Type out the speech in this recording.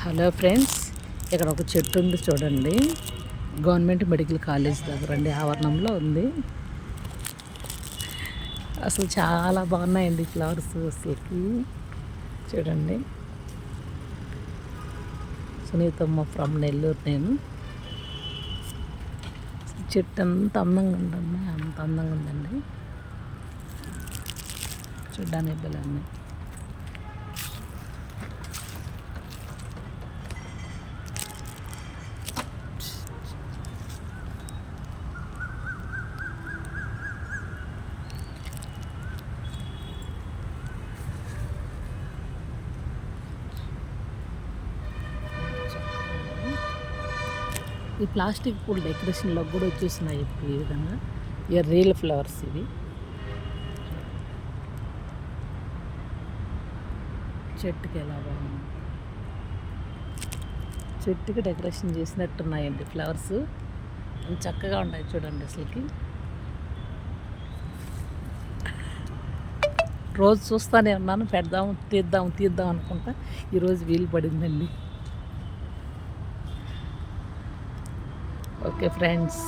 Hello friends, ఇక్కడ ఒక చెట్టు ఉంది చూడండి. గవర్నమెంట్ మెడికల్ కాలేజ్ దగ్గర అండి, ఆవరణంలో ఉంది. అసలు చాలా బాగున్నాయండి ఫ్లవర్స్. అసలుకి చూడండి. సునీతమ్మ ఫ్రమ్ నెల్లూరు. నేను చెట్టు అంత అందంగా ఉందండి, అంత అందంగా ఉందండి. చూడ్డానికి భలే ఉన్నాయి. ఈ ప్లాస్టిక్ పూలు డెకరేషన్లో కూడా వచ్చేసినాయి ఇప్పుడు. ఈ విధంగా ఇవి రియల్ ఫ్లవర్స్. ఇవి చెట్టుకి ఎలా బాగుంది, చెట్టుకి డెకరేషన్ చేసినట్టున్నాయండి ఫ్లవర్స్. చక్కగా ఉన్నాయి చూడండి. అసలుకి రోజు చూస్తూనే ఉన్నాను, పెడదాం తీద్దాం అనుకుంటా. ఈరోజు వీలు పడిందండి. Okay friends.